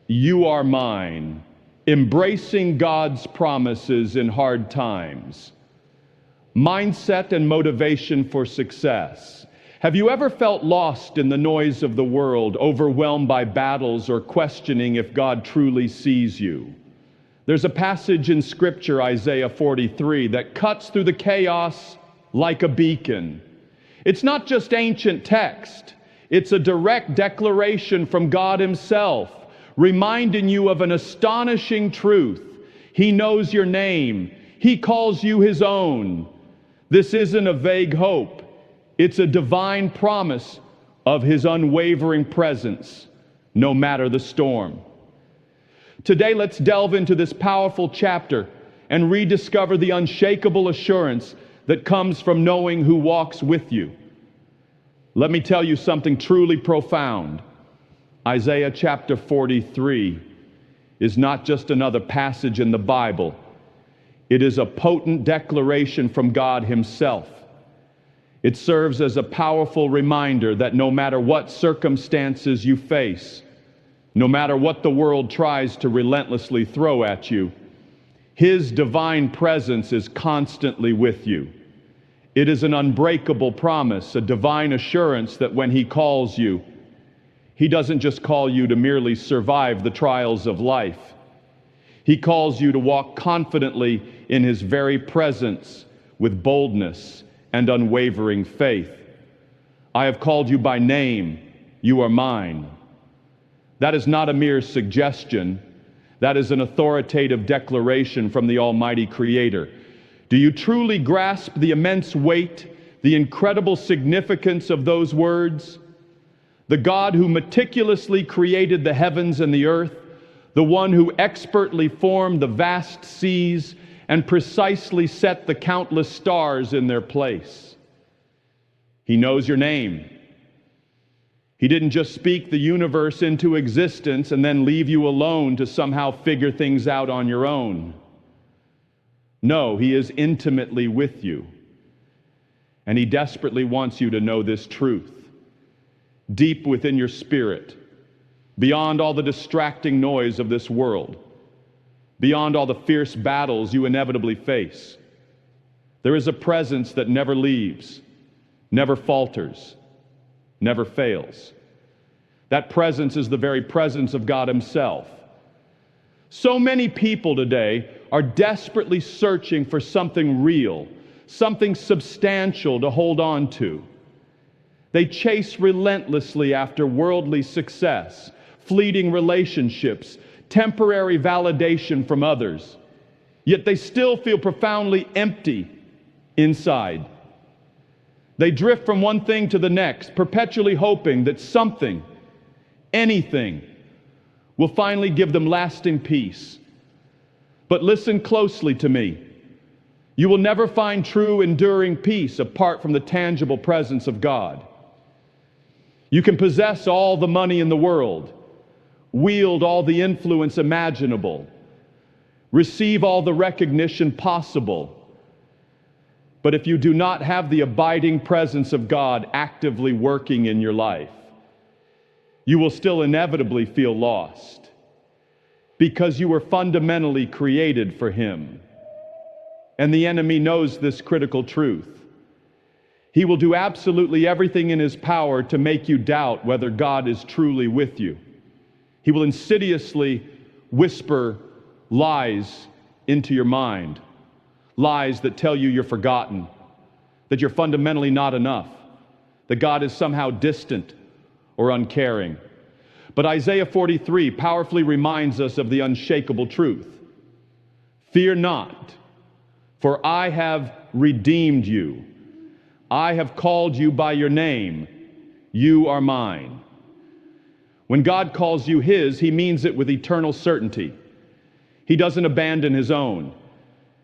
You are mine. Embracing God's promises in hard times. Mindset and motivation for success. Have you ever felt lost in the noise of the world, overwhelmed by battles, or questioning if God truly sees you? There's a passage in Scripture, Isaiah 43, that cuts through the chaos like a beacon. It's not just ancient text. It's a direct declaration from God Himself, reminding you of an astonishing truth. He knows your name. He calls you His own. This isn't a vague hope. It's a divine promise of His unwavering presence, no matter the storm. Today, let's delve into this powerful chapter and rediscover the unshakable assurance that comes from knowing who walks with you. Let me tell you something truly profound. Isaiah chapter 43 is not just another passage in the Bible. It is a potent declaration from God Himself. It serves as a powerful reminder that no matter what circumstances you face, no matter what the world tries to relentlessly throw at you, His divine presence is constantly with you. It is an unbreakable promise, a divine assurance that when He calls you, He doesn't just call you to merely survive the trials of life. He calls you to walk confidently in His very presence with boldness and unwavering faith. I have called you by name. You are mine. That is not a mere suggestion. That is an authoritative declaration from the Almighty Creator. Do you truly grasp the immense weight, the incredible significance of those words? The God who meticulously created the heavens and the earth, the one who expertly formed the vast seas and precisely set the countless stars in their place. He knows your name. He didn't just speak the universe into existence and then leave you alone to somehow figure things out on your own. No, He is intimately with you. And He desperately wants you to know this truth. Deep within your spirit, beyond all the distracting noise of this world, beyond all the fierce battles you inevitably face, there is a presence that never leaves, never falters, never fails. That presence is the very presence of God Himself. So many people today are desperately searching for something real, something substantial to hold on to. They chase relentlessly after worldly success, fleeting relationships, temporary validation from others. Yet they still feel profoundly empty inside. They drift from one thing to the next, perpetually hoping that something, anything, will finally give them lasting peace. But listen closely to me. You will never find true, enduring peace apart from the tangible presence of God. You can possess all the money in the world, wield all the influence imaginable, receive all the recognition possible. But if you do not have the abiding presence of God actively working in your life, you will still inevitably feel lost, because you were fundamentally created for Him. And the enemy knows this critical truth. He will do absolutely everything in his power to make you doubt whether God is truly with you. He will insidiously whisper lies into your mind, lies that tell you you're forgotten, that you're fundamentally not enough, that God is somehow distant or uncaring. But Isaiah 43 powerfully reminds us of the unshakable truth. Fear not, for I have redeemed you. I have called you by your name. You are mine. When God calls you His, He means it with eternal certainty. He doesn't abandon His own.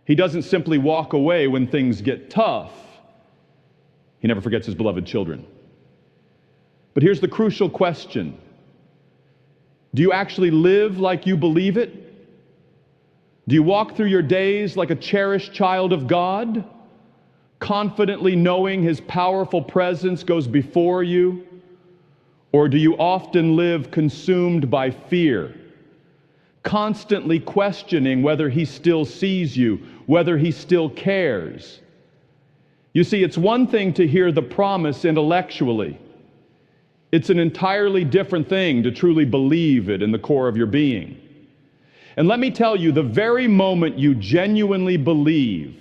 He doesn't simply walk away when things get tough. He never forgets His beloved children. But here's the crucial question. Do you actually live like you believe it? Do you walk through your days like a cherished child of God, confidently knowing His powerful presence goes before you? Or do you often live consumed by fear, constantly questioning whether he still sees you, whether he still cares. You see, it's one thing to hear the promise intellectually. It's an entirely different thing to truly believe it in the core of your being. And let me tell you, the very moment you genuinely believe,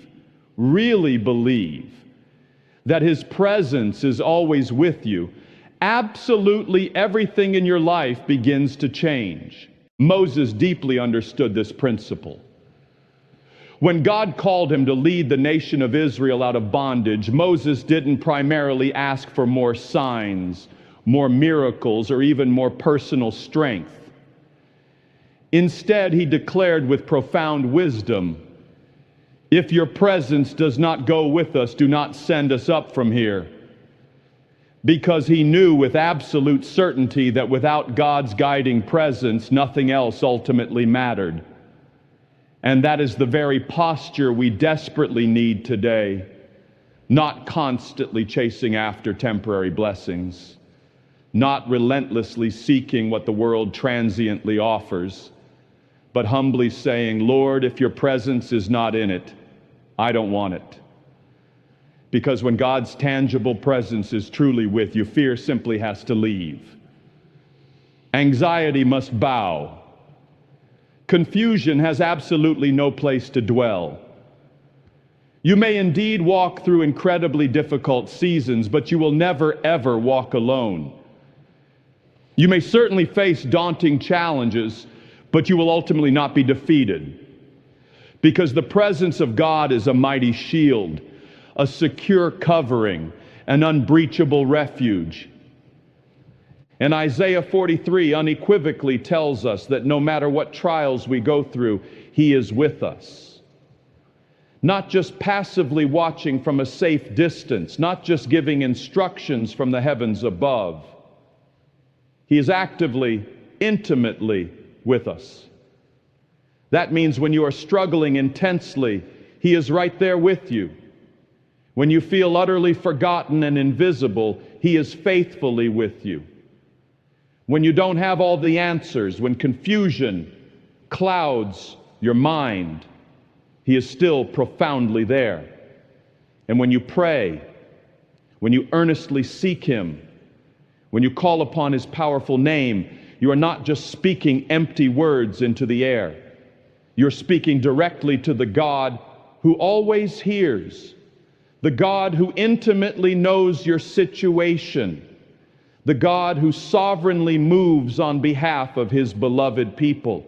really believe, that his presence is always with you, absolutely everything in your life begins to change. Moses deeply understood this principle. When God called him to lead the nation of Israel out of bondage, Moses didn't primarily ask for more signs, more miracles, or even more personal strength. Instead, he declared with profound wisdom, "If your presence does not go with us, do not send us up from here." Because he knew with absolute certainty that without God's guiding presence, nothing else ultimately mattered. And that is the very posture we desperately need today, not constantly chasing after temporary blessings, not relentlessly seeking what the world transiently offers, but humbly saying, "Lord, if your presence is not in it, I don't want it." Because when God's tangible presence is truly with you, fear simply has to leave. Anxiety must bow. Confusion has absolutely no place to dwell. You may indeed walk through incredibly difficult seasons, but you will never, ever walk alone. You may certainly face daunting challenges, but you will ultimately not be defeated. Because the presence of God is a mighty shield, a secure covering, an unbreachable refuge. And Isaiah 43 unequivocally tells us that no matter what trials we go through, he is with us. Not just passively watching from a safe distance, not just giving instructions from the heavens above. He is actively, intimately with us. That means when you are struggling intensely, he is right there with you. When you feel utterly forgotten and invisible, he is faithfully with you. When you don't have all the answers, when confusion clouds your mind, he is still profoundly there. And when you pray, when you earnestly seek him, when you call upon his powerful name, you are not just speaking empty words into the air. You're speaking directly to the God who always hears, the God who intimately knows your situation, the God who sovereignly moves on behalf of his beloved people.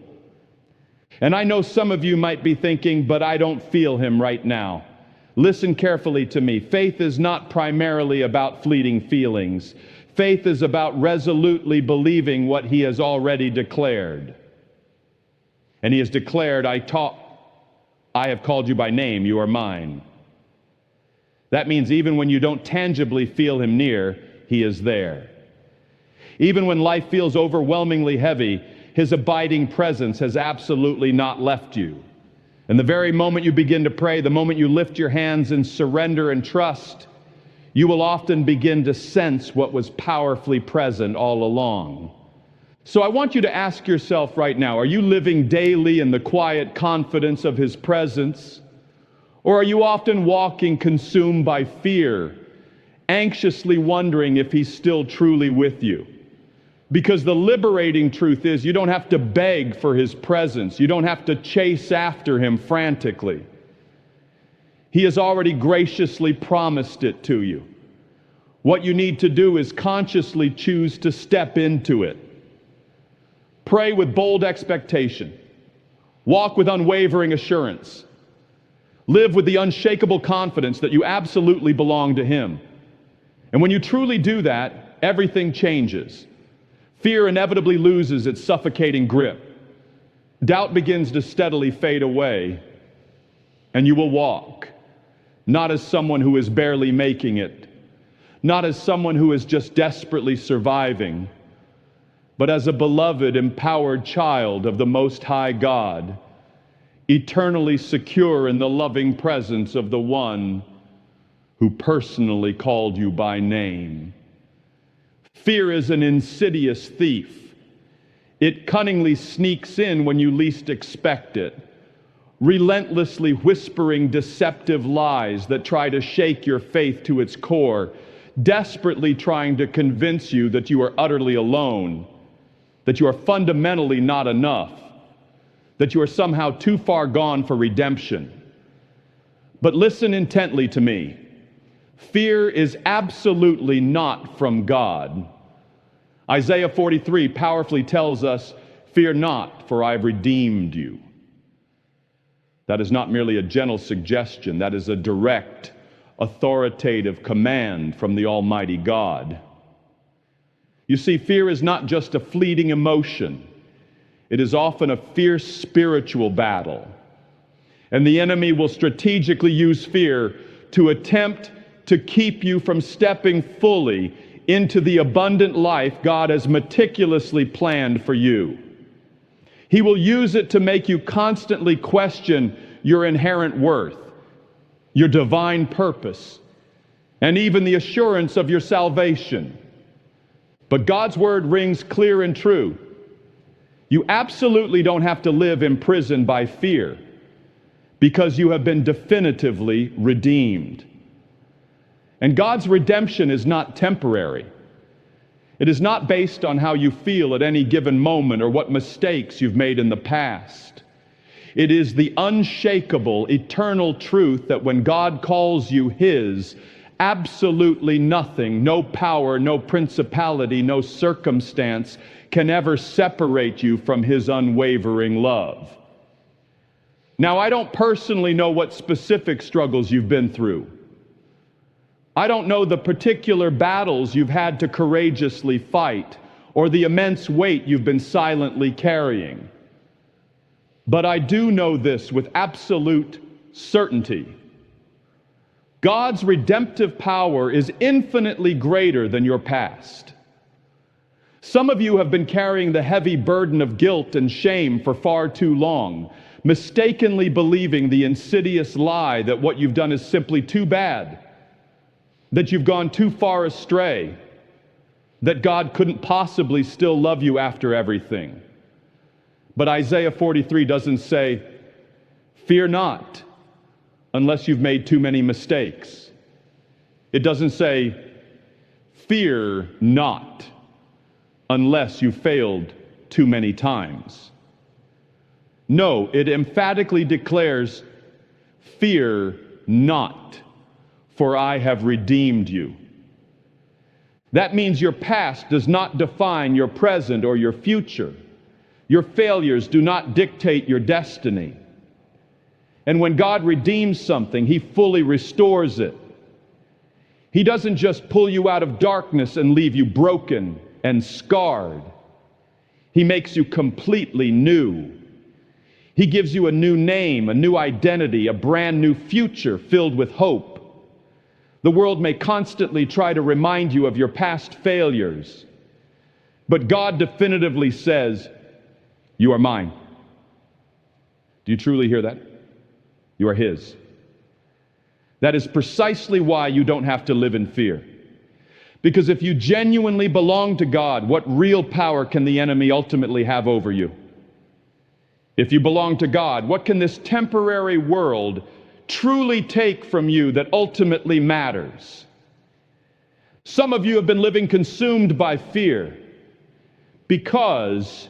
And I know some of you might be thinking, but I don't feel him right now. Listen carefully to me. Faith is not primarily about fleeting feelings. Faith is about resolutely believing what he has already declared. And he has declared, I have called you by name, you are mine. That means even when you don't tangibly feel him near, he is there. Even when life feels overwhelmingly heavy, his abiding presence has absolutely not left you. And the very moment you begin to pray, the moment you lift your hands in surrender and trust, you will often begin to sense what was powerfully present all along. So I want you to ask yourself right now, are you living daily in the quiet confidence of his presence? Or are you often walking consumed by fear, anxiously wondering if he's still truly with you? Because the liberating truth is you don't have to beg for his presence. You don't have to chase after him frantically. He has already graciously promised it to you. What you need to do is consciously choose to step into it. Pray with bold expectation. Walk with unwavering assurance. Live with the unshakable confidence that you absolutely belong to him. And when you truly do that, everything changes. Fear inevitably loses its suffocating grip. Doubt begins to steadily fade away, and you will walk, not as someone who is barely making it, not as someone who is just desperately surviving, but as a beloved, empowered child of the Most High God, eternally secure in the loving presence of the one who personally called you by name. Fear is an insidious thief. It cunningly sneaks in when you least expect it, relentlessly whispering deceptive lies that try to shake your faith to its core, desperately trying to convince you that you are utterly alone, that you are fundamentally not enough, that you are somehow too far gone for redemption. But listen intently to me. Fear is absolutely not from God. Isaiah 43 powerfully tells us, "Fear not, for I have redeemed you." That is not merely a gentle suggestion. That is a direct, authoritative command from the Almighty God. You see, fear is not just a fleeting emotion. It is often a fierce spiritual battle. And the enemy will strategically use fear to attempt to keep you from stepping fully into the abundant life God has meticulously planned for you. He will use it to make you constantly question your inherent worth, your divine purpose, and even the assurance of your salvation. But God's word rings clear and true. You absolutely don't have to live imprisoned by fear, because you have been definitively redeemed. And God's redemption is not temporary. It is not based on how you feel at any given moment or what mistakes you've made in the past. It is the unshakable, eternal truth that when God calls you His, absolutely nothing, no power, no principality, no circumstance can ever separate you from His unwavering love. Now, I don't personally know what specific struggles you've been through. I don't know the particular battles you've had to courageously fight or the immense weight you've been silently carrying. But I do know this with absolute certainty. God's redemptive power is infinitely greater than your past. Some of you have been carrying the heavy burden of guilt and shame for far too long, mistakenly believing the insidious lie that what you've done is simply too bad, that you've gone too far astray, that God couldn't possibly still love you after everything. But Isaiah 43 doesn't say, "Fear not," unless you've made too many mistakes. It doesn't say, "Fear not," unless you failed too many times. No, it emphatically declares, "Fear not, for I have redeemed you." That means your past does not define your present or your future. Your failures do not dictate your destiny. And when God redeems something, He fully restores it. He doesn't just pull you out of darkness and leave you broken and scarred. He makes you completely new. He gives you a new name, a new identity, a brand new future filled with hope. The world may constantly try to remind you of your past failures, but God definitively says, "You are mine." Do you truly hear that? You are His. That is precisely why you don't have to live in fear. Because if you genuinely belong to God, what real power can the enemy ultimately have over you? If you belong to God, what can this temporary world truly take from you that ultimately matters? Some of you have been living consumed by fear because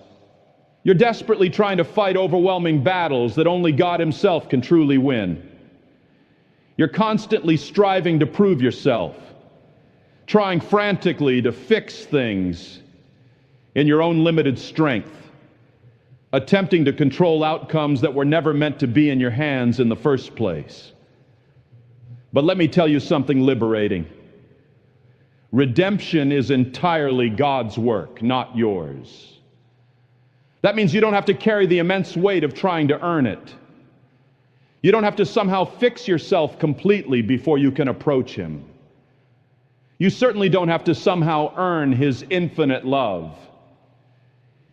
you're desperately trying to fight overwhelming battles that only God Himself can truly win. You're constantly striving to prove yourself, trying frantically to fix things in your own limited strength, attempting to control outcomes that were never meant to be in your hands in the first place. But let me tell you something liberating. Redemption is entirely God's work, not yours. That means you don't have to carry the immense weight of trying to earn it. You don't have to somehow fix yourself completely before you can approach Him. You certainly don't have to somehow earn His infinite love.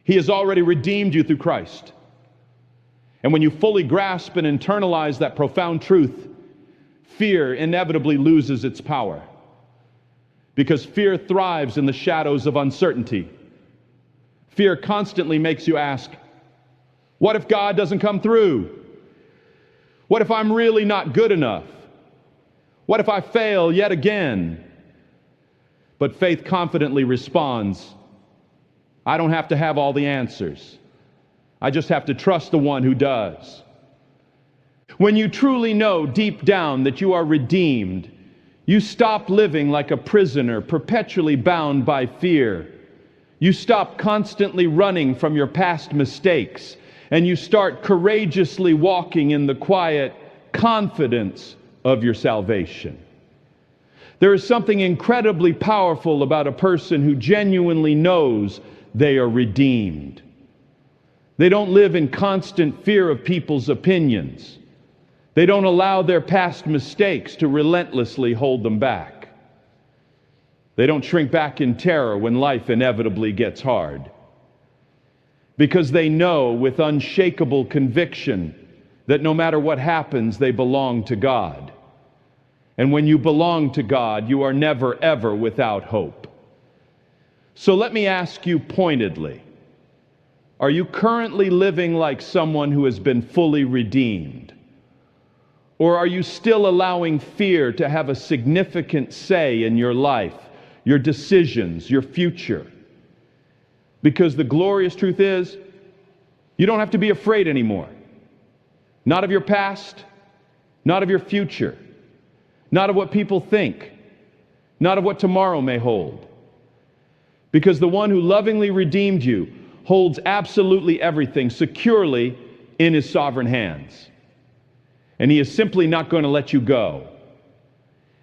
He has already redeemed you through Christ. And when you fully grasp and internalize that profound truth, fear inevitably loses its power. Because fear thrives in the shadows of uncertainty. Fear constantly makes you ask, what if God doesn't come through? What if I'm really not good enough? What if I fail yet again? But faith confidently responds, I don't have to have all the answers. I just have to trust the one who does. When you truly know deep down that you are redeemed, you stop living like a prisoner, perpetually bound by fear. You stop constantly running from your past mistakes, and you start courageously walking in the quiet confidence of your salvation. There is something incredibly powerful about a person who genuinely knows they are redeemed. They don't live in constant fear of people's opinions. They don't allow their past mistakes to relentlessly hold them back. They don't shrink back in terror when life inevitably gets hard. Because they know with unshakable conviction that no matter what happens, they belong to God. And when you belong to God, you are never, ever without hope. So let me ask you pointedly, are you currently living like someone who has been fully redeemed? Or are you still allowing fear to have a significant say in your life, your decisions, your future? Because the glorious truth is, you don't have to be afraid anymore. Not of your past, not of your future, not of what people think, not of what tomorrow may hold. Because the one who lovingly redeemed you holds absolutely everything securely in his sovereign hands. And he is simply not going to let you go.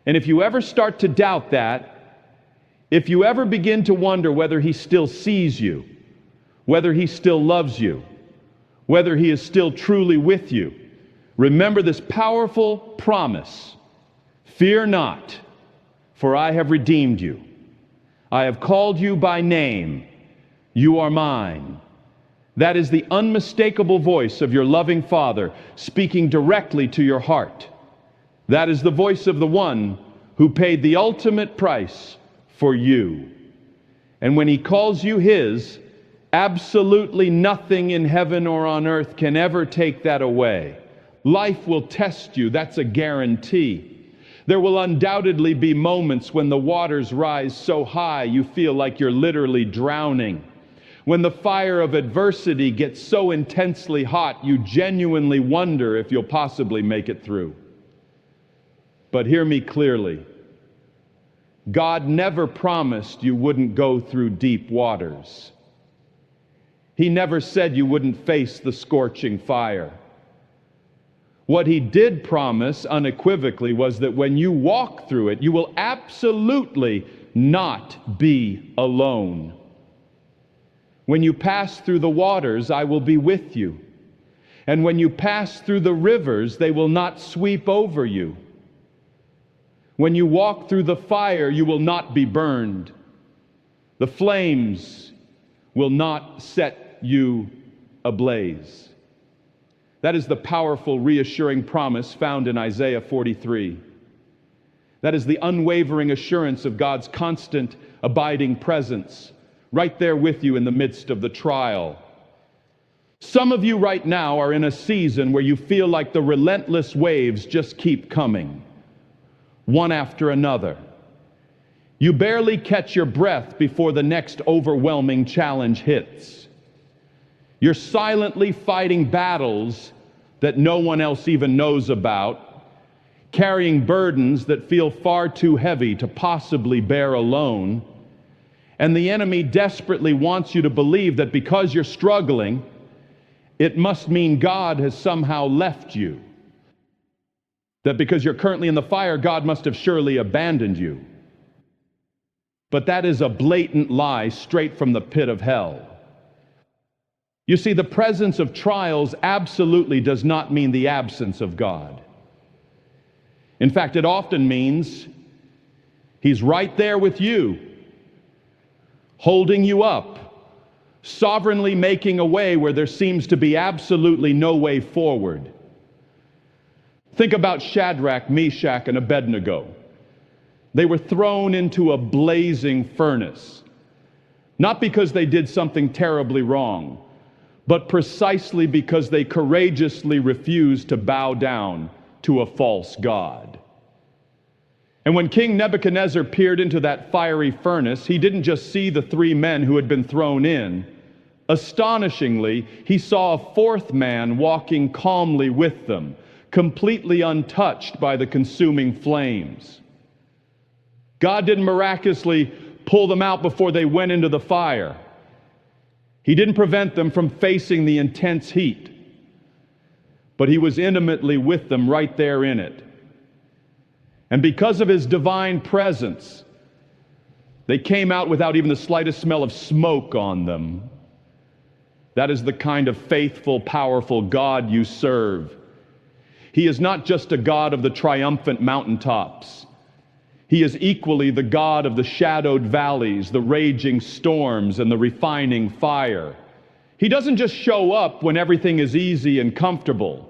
And if you ever start to doubt that, if you ever begin to wonder whether he still sees you, whether he still loves you, whether he is still truly with you, remember this powerful promise. Fear not, for I have redeemed you. I have called you by name. You are mine. That is the unmistakable voice of your loving Father speaking directly to your heart. That is the voice of the one who paid the ultimate price for you. And when he calls you his, absolutely nothing in heaven or on earth can ever take that away. Life will test you, that's a guarantee. There will undoubtedly be moments when the waters rise so high you feel like you're literally drowning. When the fire of adversity gets so intensely hot, you genuinely wonder if you'll possibly make it through. But hear me clearly. God never promised you wouldn't go through deep waters. He never said you wouldn't face the scorching fire. What he did promise unequivocally was that when you walk through it, you will absolutely not be alone. When you pass through the waters, I will be with you. And when you pass through the rivers, they will not sweep over you. When you walk through the fire, you will not be burned. The flames will not set you ablaze. That is the powerful, reassuring promise found in Isaiah 43. That is the unwavering assurance of God's constant, abiding presence, right there with you in the midst of the trial. Some of you right now are in a season where you feel like the relentless waves just keep coming, one after another. You barely catch your breath before the next overwhelming challenge hits. You're silently fighting battles that no one else even knows about, carrying burdens that feel far too heavy to possibly bear alone. And the enemy desperately wants you to believe that because you're struggling, it must mean God has somehow left you. That because you're currently in the fire, God must have surely abandoned you. But that is a blatant lie straight from the pit of hell. You see, the presence of trials absolutely does not mean the absence of God. In fact, it often means He's right there with you, holding you up, sovereignly making a way where there seems to be absolutely no way forward. Think about Shadrach, Meshach, and Abednego. They were thrown into a blazing furnace. Not because they did something terribly wrong, but precisely because they courageously refused to bow down to a false god. And when King Nebuchadnezzar peered into that fiery furnace, he didn't just see the three men who had been thrown in. Astonishingly, he saw a fourth man walking calmly with them, completely untouched by the consuming flames. God didn't miraculously pull them out before they went into the fire. He didn't prevent them from facing the intense heat, but he was intimately with them right there in it. And because of his divine presence, they came out without even the slightest smell of smoke on them. That is the kind of faithful, powerful God you serve. He is not just a God of the triumphant mountaintops. He is equally the God of the shadowed valleys, the raging storms, and the refining fire. He doesn't just show up when everything is easy and comfortable.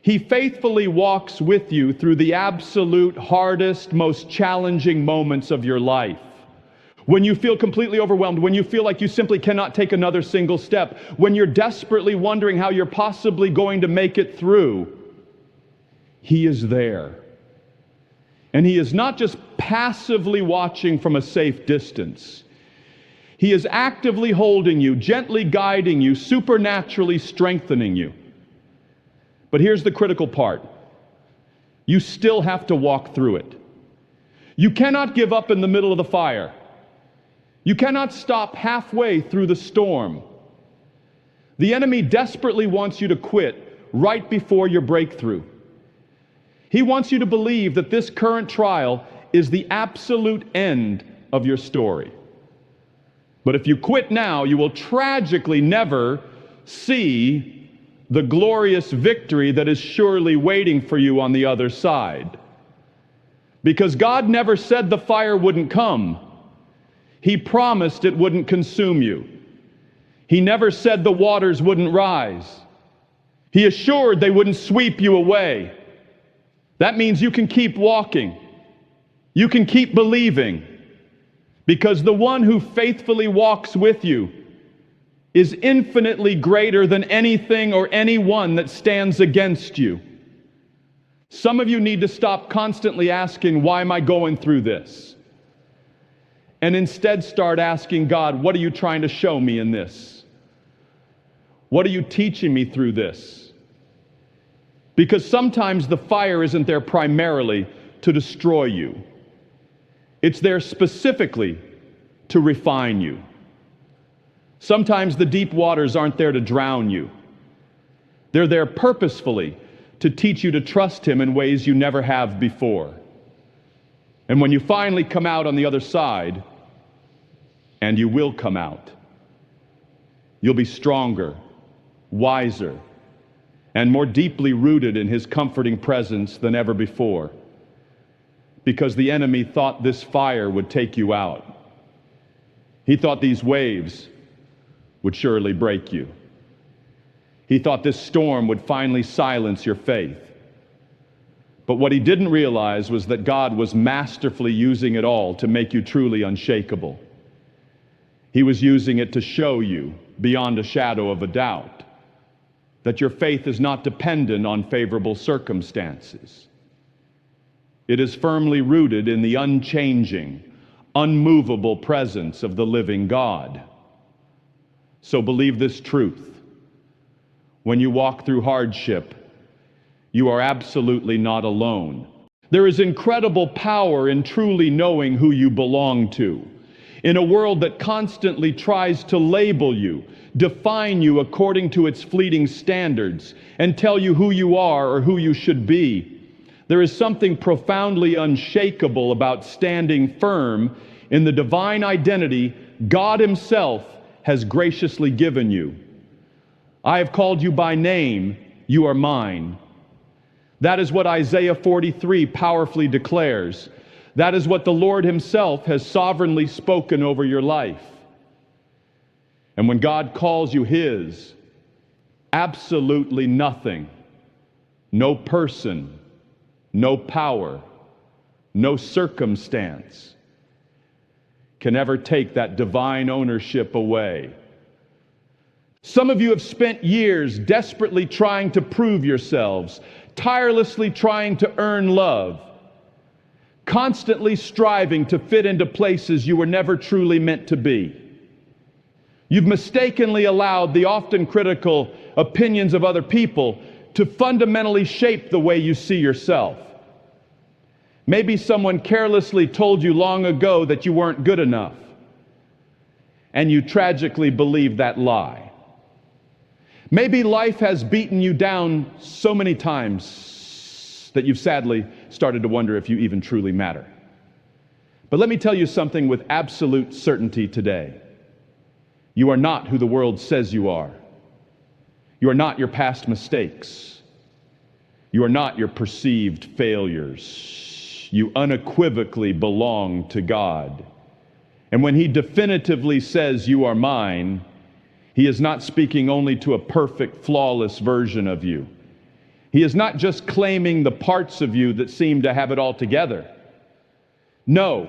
He faithfully walks with you through the absolute hardest, most challenging moments of your life. When you feel completely overwhelmed, when you feel like you simply cannot take another single step, when you're desperately wondering how you're possibly going to make it through, He is there. And He is not just passively watching from a safe distance. He is actively holding you, gently guiding you, supernaturally strengthening you. But here's the critical part. You still have to walk through it. You cannot give up in the middle of the fire. You cannot stop halfway through the storm. The enemy desperately wants you to quit right before your breakthrough. He wants you to believe that this current trial is the absolute end of your story. But if you quit now, you will tragically never see the glorious victory that is surely waiting for you on the other side. Because God never said the fire wouldn't come. He promised it wouldn't consume you. He never said the waters wouldn't rise. He assured they wouldn't sweep you away. That means you can keep walking. You can keep believing. Because the one who faithfully walks with you is infinitely greater than anything or anyone that stands against you. Some of you need to stop constantly asking, why am I going through this? And instead start asking God, what are you trying to show me in this? What are you teaching me through this? Because sometimes the fire isn't there primarily to destroy you. It's there specifically to refine you. Sometimes the deep waters aren't there to drown you. They're there purposefully to teach you to trust Him in ways you never have before. And when you finally come out on the other side, and you will come out, you'll be stronger, wiser, and more deeply rooted in His comforting presence than ever before. Because the enemy thought this fire would take you out. He thought these waves would surely break you. He thought this storm would finally silence your faith. But what he didn't realize was that God was masterfully using it all to make you truly unshakable. He was using it to show you, beyond a shadow of a doubt, that your faith is not dependent on favorable circumstances. It is firmly rooted in the unchanging, unmovable presence of the living God. So believe this truth. When you walk through hardship, you are absolutely not alone. There is incredible power in truly knowing who you belong to. In a world that constantly tries to label you, define you according to its fleeting standards, and tell you who you are or who you should be, there is something profoundly unshakable about standing firm in the divine identity God Himself has graciously given you. I have called you by name, you are mine. That is what Isaiah 43 powerfully declares. That is what the Lord Himself has sovereignly spoken over your life. And when God calls you His, absolutely nothing, no person, no power, no circumstance can ever take that divine ownership away. Some of you have spent years desperately trying to prove yourselves, tirelessly trying to earn love, constantly striving to fit into places you were never truly meant to be. You've mistakenly allowed the often critical opinions of other people to fundamentally shape the way you see yourself. Maybe someone carelessly told you long ago that you weren't good enough, and you tragically believed that lie. Maybe life has beaten you down so many times that you've sadly started to wonder if you even truly matter. But let me tell you something with absolute certainty today. You are not who the world says you are. You are not your past mistakes. You are not your perceived failures. You unequivocally belong to God. And when He definitively says, "You are mine," He is not speaking only to a perfect, flawless version of you. He is not just claiming the parts of you that seem to have it all together. No,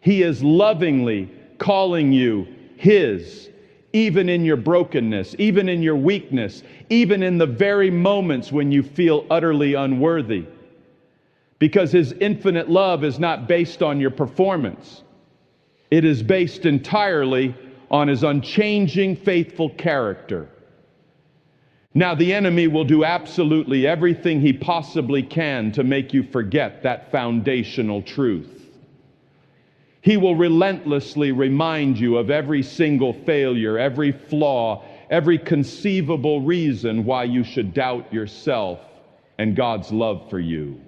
He is lovingly calling you His, even in your brokenness, even in your weakness, even in the very moments when you feel utterly unworthy. Because His infinite love is not based on your performance. It is based entirely on His unchanging, faithful character. Now, the enemy will do absolutely everything he possibly can to make you forget that foundational truth. He will relentlessly remind you of every single failure, every flaw, every conceivable reason why you should doubt yourself and God's love for you.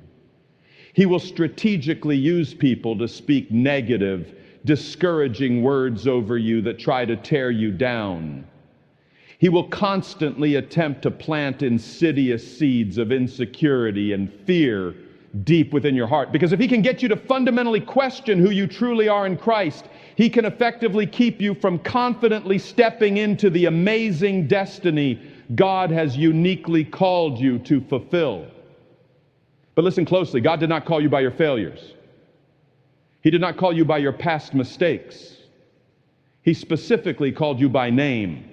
He will strategically use people to speak negative, discouraging words over you that try to tear you down. He will constantly attempt to plant insidious seeds of insecurity and fear deep within your heart. Because if he can get you to fundamentally question who you truly are in Christ, he can effectively keep you from confidently stepping into the amazing destiny God has uniquely called you to fulfill. But listen closely, God did not call you by your failures. He did not call you by your past mistakes. He specifically called you by name.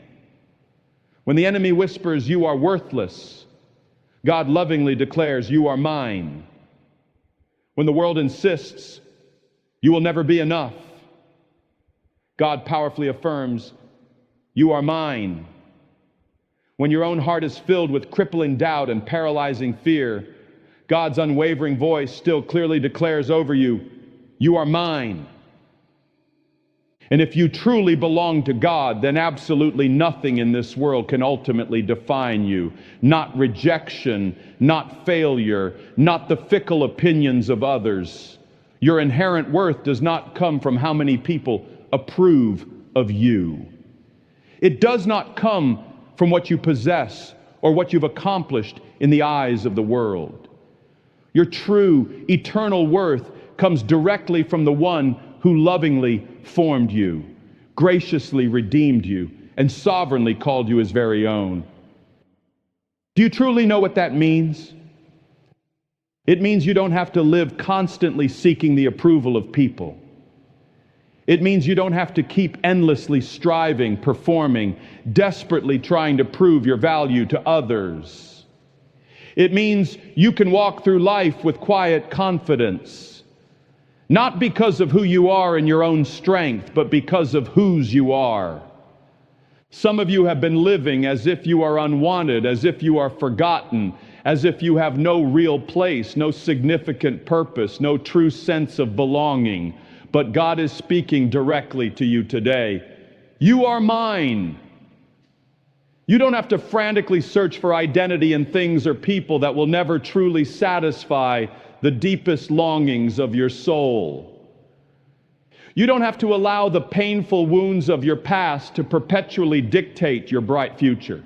When the enemy whispers, "You are worthless," God lovingly declares, "You are mine." When the world insists, "You will never be enough," God powerfully affirms, "You are mine." When your own heart is filled with crippling doubt and paralyzing fear, God's unwavering voice still clearly declares over you, "You are mine." And if you truly belong to God, then absolutely nothing in this world can ultimately define you. Not rejection, not failure, not the fickle opinions of others. Your inherent worth does not come from how many people approve of you. It does not come from what you possess or what you've accomplished in the eyes of the world. Your true, eternal worth comes directly from the one who lovingly formed you, graciously redeemed you, and sovereignly called you his very own. Do you truly know what that means? It means you don't have to live constantly seeking the approval of people. It means you don't have to keep endlessly striving, performing, desperately trying to prove your value to others. It means you can walk through life with quiet confidence. Not because of who you are in your own strength, but because of whose you are. Some of you have been living as if you are unwanted, as if you are forgotten, as if you have no real place, no significant purpose, no true sense of belonging. But God is speaking directly to you today. You are mine. You don't have to frantically search for identity in things or people that will never truly satisfy the deepest longings of your soul. You don't have to allow the painful wounds of your past to perpetually dictate your bright future.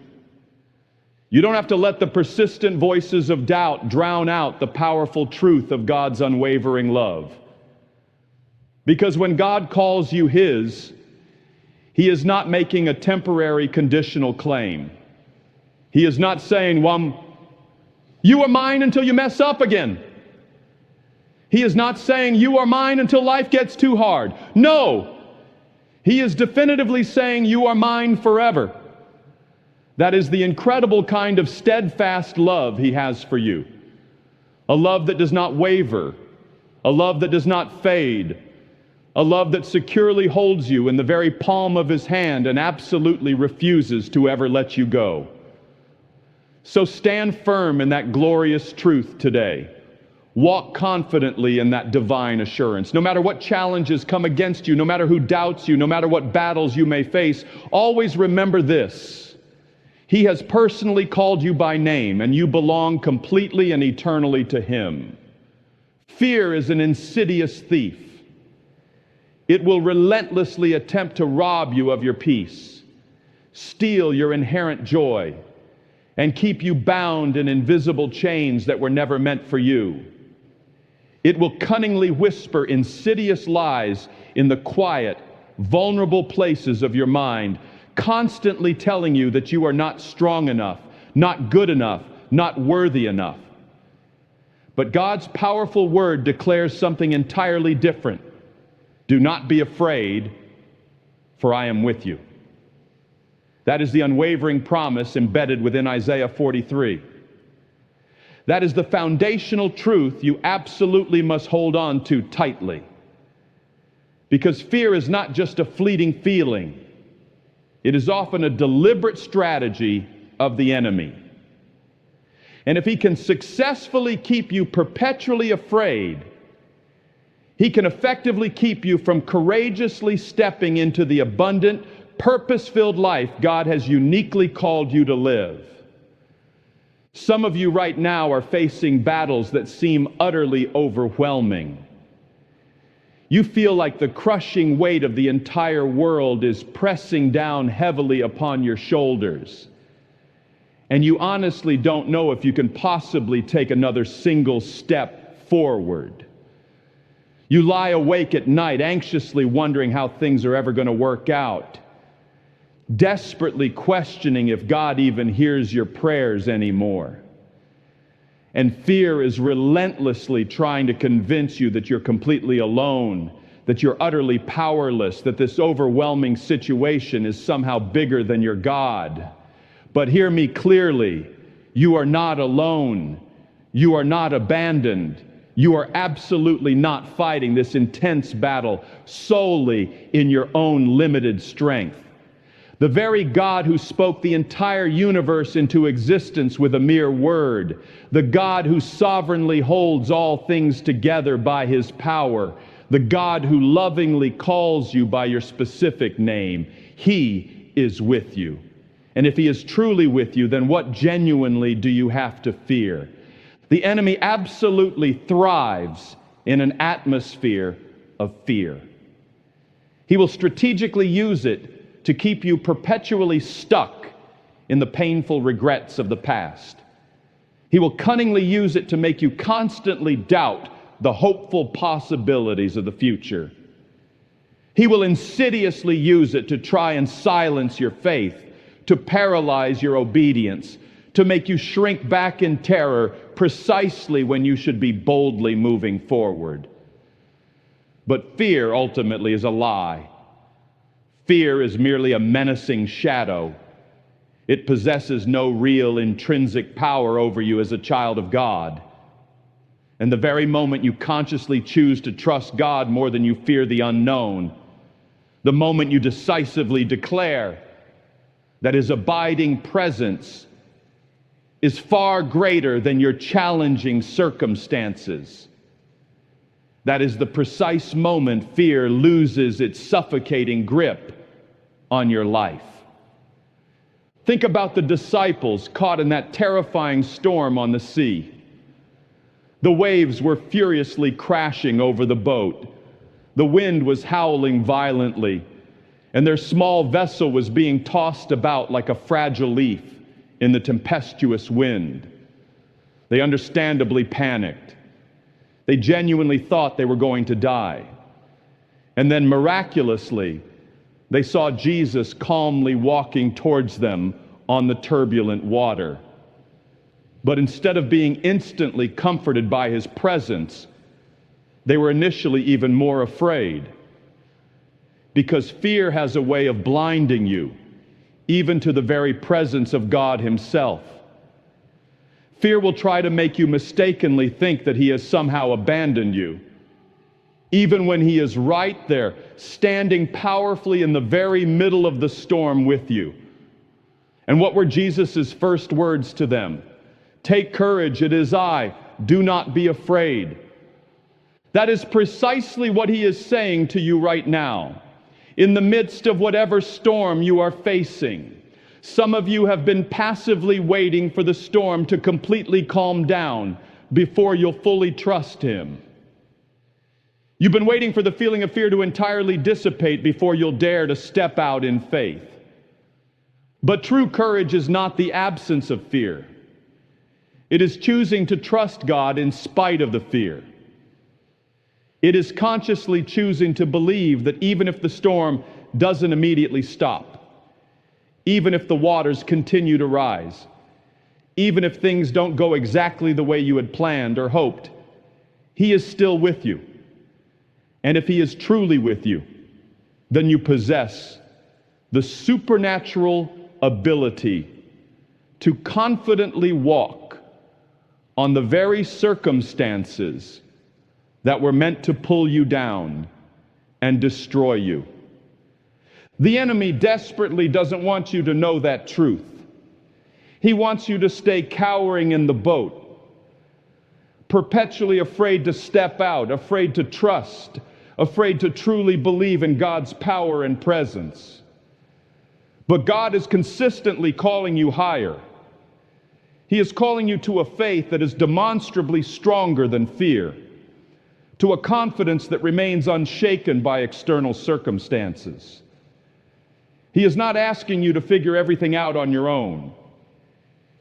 You don't have to let the persistent voices of doubt drown out the powerful truth of God's unwavering love. Because when God calls you His, He is not making a temporary conditional claim. He is not saying, "Well, you are mine until you mess up again." He is not saying, "You are mine until life gets too hard." No, He is definitively saying, "You are mine forever." That is the incredible kind of steadfast love He has for you. A love that does not waver, a love that does not fade, a love that securely holds you in the very palm of His hand and absolutely refuses to ever let you go. So stand firm in that glorious truth today. Walk confidently in that divine assurance. No matter what challenges come against you, no matter who doubts you, no matter what battles you may face, always remember this: He has personally called you by name, and you belong completely and eternally to Him. Fear is an insidious thief. It will relentlessly attempt to rob you of your peace, steal your inherent joy, and keep you bound in invisible chains that were never meant for you. It will cunningly whisper insidious lies in the quiet, vulnerable places of your mind, constantly telling you that you are not strong enough, not good enough, not worthy enough. But God's powerful word declares something entirely different. Do not be afraid, for I am with you. That is the unwavering promise embedded within Isaiah 43. That is the foundational truth you absolutely must hold on to tightly. Because fear is not just a fleeting feeling. It is often a deliberate strategy of the enemy. And if he can successfully keep you perpetually afraid, he can effectively keep you from courageously stepping into the abundant, purpose-filled life God has uniquely called you to live. Some of you right now are facing battles that seem utterly overwhelming. You feel like the crushing weight of the entire world is pressing down heavily upon your shoulders. And you honestly don't know if you can possibly take another single step forward. You lie awake at night, anxiously wondering how things are ever going to work out, desperately questioning if God even hears your prayers anymore. And fear is relentlessly trying to convince you that you're completely alone, that you're utterly powerless, that this overwhelming situation is somehow bigger than your God. But hear me clearly, you are not alone. You are not abandoned. You are absolutely not fighting this intense battle solely in your own limited strength. The very God who spoke the entire universe into existence with a mere word, the God who sovereignly holds all things together by His power, the God who lovingly calls you by your specific name, He is with you. And if He is truly with you, then what genuinely do you have to fear? The enemy absolutely thrives in an atmosphere of fear. He will strategically use it to keep you perpetually stuck in the painful regrets of the past. He will cunningly use it to make you constantly doubt the hopeful possibilities of the future. He will insidiously use it to try and silence your faith, to paralyze your obedience, to make you shrink back in terror precisely when you should be boldly moving forward. But fear ultimately is a lie. Fear is merely a menacing shadow. It possesses no real intrinsic power over you as a child of God. And the very moment you consciously choose to trust God more than you fear the unknown, the moment you decisively declare that His abiding presence is far greater than your challenging circumstances, that is the precise moment fear loses its suffocating grip on your life. Think about the disciples caught in that terrifying storm on the sea. The waves were furiously crashing over the boat. The wind was howling violently, and their small vessel was being tossed about like a fragile leaf in the tempestuous wind. They understandably panicked. They genuinely thought they were going to die. And then miraculously, they saw Jesus calmly walking towards them on the turbulent water. But instead of being instantly comforted by His presence, they were initially even more afraid. because fear has a way of blinding you, even to the very presence of God Himself. Fear will try to make you mistakenly think that He has somehow abandoned you, even when He is right there, standing powerfully in the very middle of the storm with you. And what were Jesus' first words to them? Take courage, it is I, do not be afraid. That is precisely what He is saying to you right now. In the midst of whatever storm you are facing, some of you have been passively waiting for the storm to completely calm down before you'll fully trust Him. You've been waiting for the feeling of fear to entirely dissipate before you'll dare to step out in faith. But true courage is not the absence of fear. It is choosing to trust God in spite of the fear. It is consciously choosing to believe that even if the storm doesn't immediately stop, even if the waters continue to rise, even if things don't go exactly the way you had planned or hoped, He is still with you. And if He is truly with you, then you possess the supernatural ability to confidently walk on the very circumstances that were meant to pull you down and destroy you. The enemy desperately doesn't want you to know that truth. He wants you to stay cowering in the boat, perpetually afraid to step out, afraid to trust, afraid to truly believe in God's power and presence. But God is consistently calling you higher. He is calling you to a faith that is demonstrably stronger than fear, to a confidence that remains unshaken by external circumstances. He is not asking you to figure everything out on your own.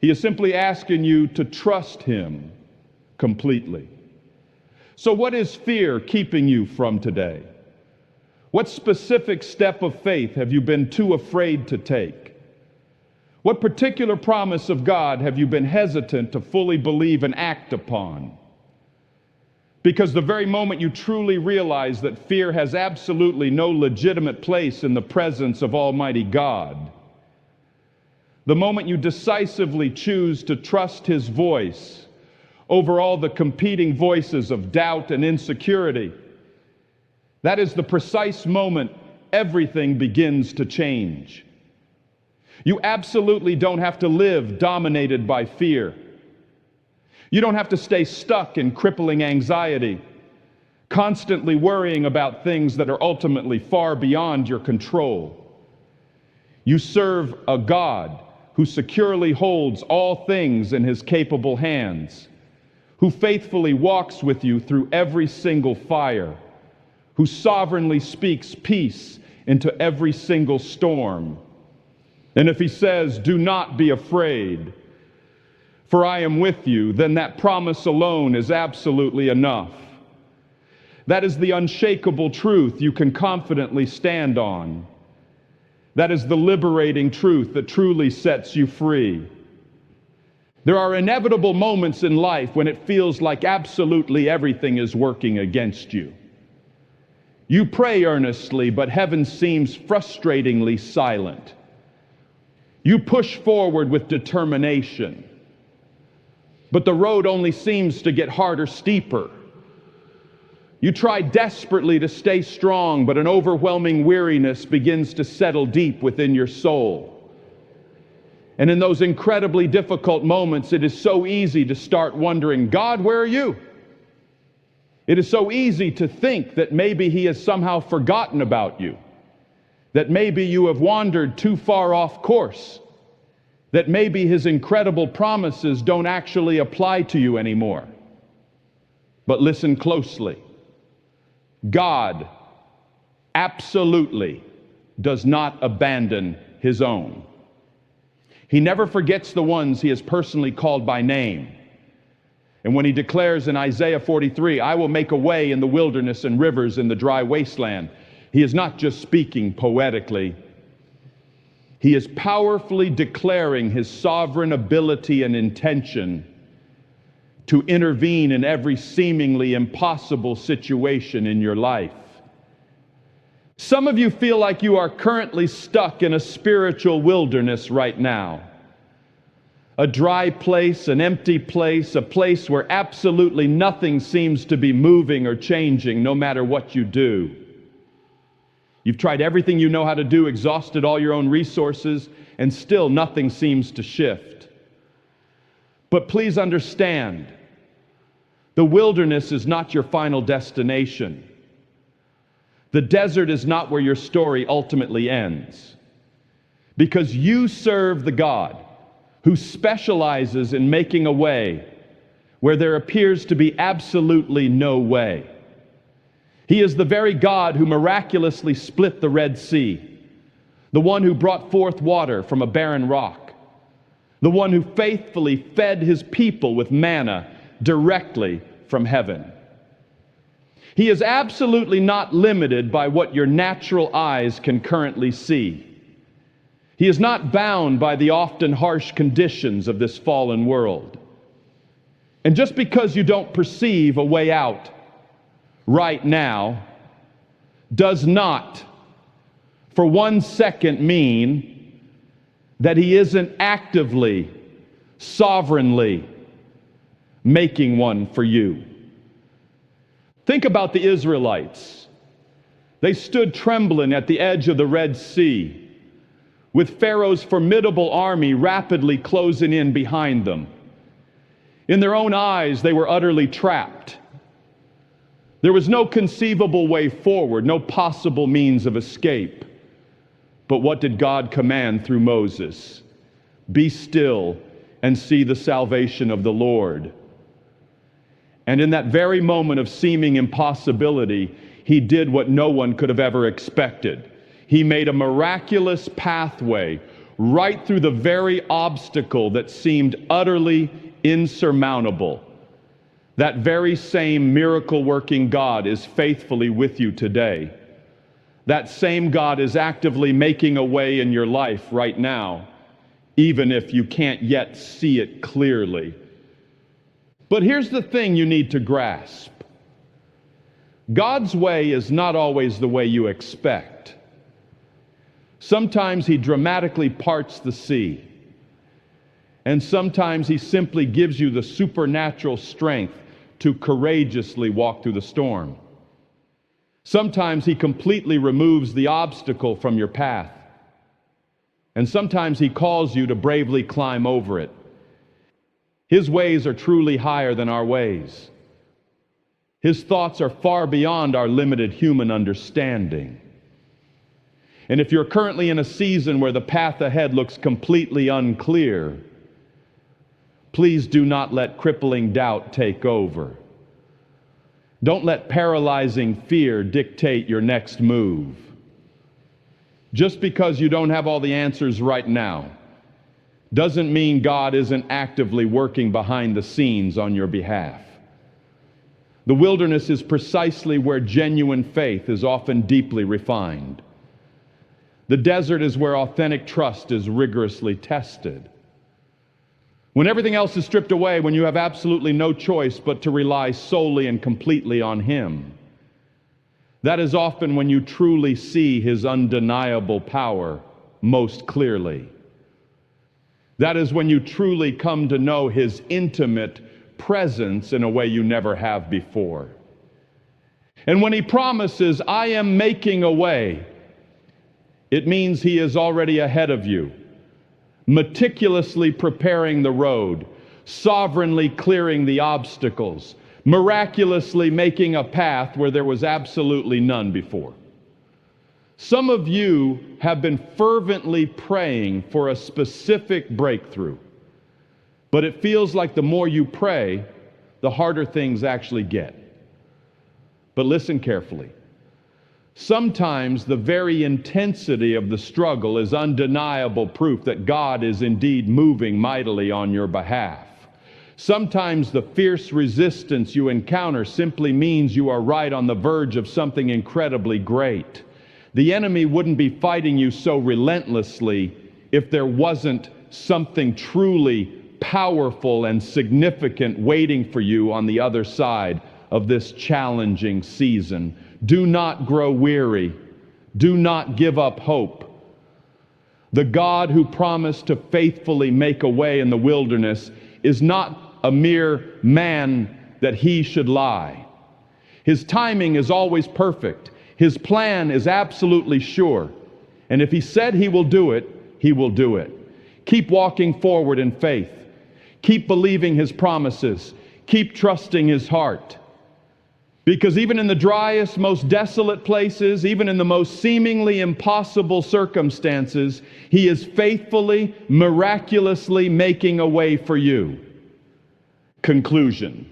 He is simply asking you to trust Him completely. So what is fear keeping you from today? What specific step of faith have you been too afraid to take? What particular promise of God have you been hesitant to fully believe and act upon? Because the very moment you truly realize that fear has absolutely no legitimate place in the presence of Almighty God, the moment you decisively choose to trust His voice over all the competing voices of doubt and insecurity, that is the precise moment everything begins to change. You absolutely don't have to live dominated by fear. You don't have to stay stuck in crippling anxiety, constantly worrying about things that are ultimately far beyond your control. You serve a God who securely holds all things in His capable hands, who faithfully walks with you through every single fire, who sovereignly speaks peace into every single storm. And if He says, "Do not be afraid, for I am with you," then that promise alone is absolutely enough. That is the unshakable truth you can confidently stand on. That is the liberating truth that truly sets you free. There are inevitable moments in life when it feels like absolutely everything is working against you. You pray earnestly, but heaven seems frustratingly silent. You push forward with determination, but the road only seems to get harder, steeper. You try desperately to stay strong, but an overwhelming weariness begins to settle deep within your soul. And in those incredibly difficult moments, it is so easy to start wondering, God, where are you? It is so easy to think that maybe He has somehow forgotten about you, that maybe you have wandered too far off course, that maybe His incredible promises don't actually apply to you anymore. But listen closely. God absolutely does not abandon His own. He never forgets the ones He has personally called by name. And when He declares in Isaiah 43, "I will make a way in the wilderness and rivers in the dry wasteland," He is not just speaking poetically. He is powerfully declaring His sovereign ability and intention to intervene in every seemingly impossible situation in your life. Some of you feel like you are currently stuck in a spiritual wilderness right now. A dry place, an empty place, a place where absolutely nothing seems to be moving or changing no matter what you do. You've tried everything you know how to do, exhausted all your own resources, and still nothing seems to shift. But please understand, the wilderness is not your final destination. The desert is not where your story ultimately ends. Because you serve the God who specializes in making a way where there appears to be absolutely no way. He is the very God who miraculously split the Red Sea, the one who brought forth water from a barren rock, the one who faithfully fed his people with manna directly from heaven. He is absolutely not limited by what your natural eyes can currently see. He is not bound by the often harsh conditions of this fallen world. And just because you don't perceive a way out right now does not for 1 second mean that he isn't actively, sovereignly making one for you. Think about the Israelites. They stood trembling at the edge of the Red Sea, with Pharaoh's formidable army rapidly closing in behind them. In their own eyes, they were utterly trapped. There was no conceivable way forward, no possible means of escape. But what did God command through Moses? Be still and see the salvation of the Lord. And in that very moment of seeming impossibility, he did what no one could have ever expected. He made a miraculous pathway right through the very obstacle that seemed utterly insurmountable. That very same miracle-working God is faithfully with you today. That same God is actively making a way in your life right now, even if you can't yet see it clearly. But here's the thing you need to grasp. God's way is not always the way you expect. Sometimes he dramatically parts the sea, and sometimes he simply gives you the supernatural strength to courageously walk through the storm. Sometimes he completely removes the obstacle from your path, and sometimes he calls you to bravely climb over it. His ways are truly higher than our ways. His thoughts are far beyond our limited human understanding. And if you're currently in a season where the path ahead looks completely unclear, please do not let crippling doubt take over. Don't let paralyzing fear dictate your next move. Just because you don't have all the answers right now doesn't mean God isn't actively working behind the scenes on your behalf. The wilderness is precisely where genuine faith is often deeply refined. The desert is where authentic trust is rigorously tested. When everything else is stripped away, when you have absolutely no choice but to rely solely and completely on Him, that is often when you truly see His undeniable power most clearly. That is when you truly come to know His intimate presence in a way you never have before. And when He promises, I am making a way, it means He is already ahead of you, meticulously preparing the road, sovereignly clearing the obstacles, miraculously making a path where there was absolutely none before. Some of you have been fervently praying for a specific breakthrough, but it feels like the more you pray, the harder things actually get. But listen carefully. Sometimes the very intensity of the struggle is undeniable proof that God is indeed moving mightily on your behalf. Sometimes the fierce resistance you encounter simply means you are right on the verge of something incredibly great. The enemy wouldn't be fighting you so relentlessly if there wasn't something truly powerful and significant waiting for you on the other side of this challenging season. Do not grow weary. Do not give up hope. The God who promised to faithfully make a way in the wilderness is not a mere man that he should lie. His timing is always perfect. His plan is absolutely sure. And if he said he will do it, he will do it. Keep walking forward in faith. Keep believing his promises. Keep trusting his heart. Because even in the driest, most desolate places, even in the most seemingly impossible circumstances, he is faithfully, miraculously making a way for you. Conclusion.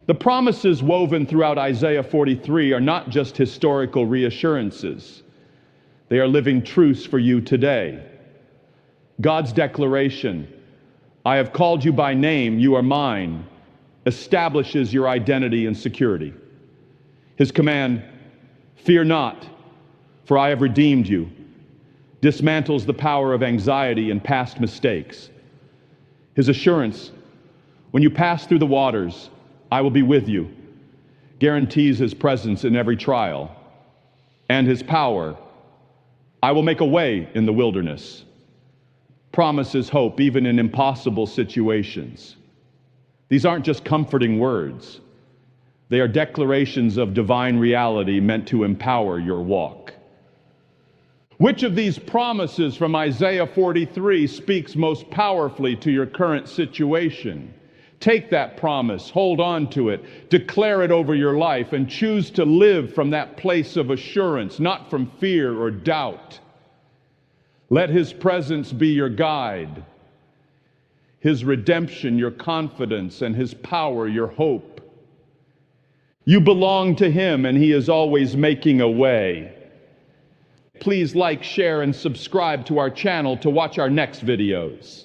The promises woven throughout Isaiah 43 are not just historical reassurances. They are living truths for you today. God's declaration, "I have called you by name, you are mine," establishes your identity and security. His command, "Fear not, for I have redeemed you," dismantles the power of anxiety and past mistakes. His assurance, "When you pass through the waters, I will be with you," guarantees his presence in every trial. And his power, "I will make a way in the wilderness," promises hope even in impossible situations. These aren't just comforting words. They are declarations of divine reality meant to empower your walk. Which of these promises from Isaiah 43 speaks most powerfully to your current situation? Take that promise, hold on to it, declare it over your life, and choose to live from that place of assurance, not from fear or doubt. Let his presence be your guide, his redemption your confidence, and his power your hope. You belong to him, and he is always making a way. Please like, share, and subscribe to our channel to watch our next videos.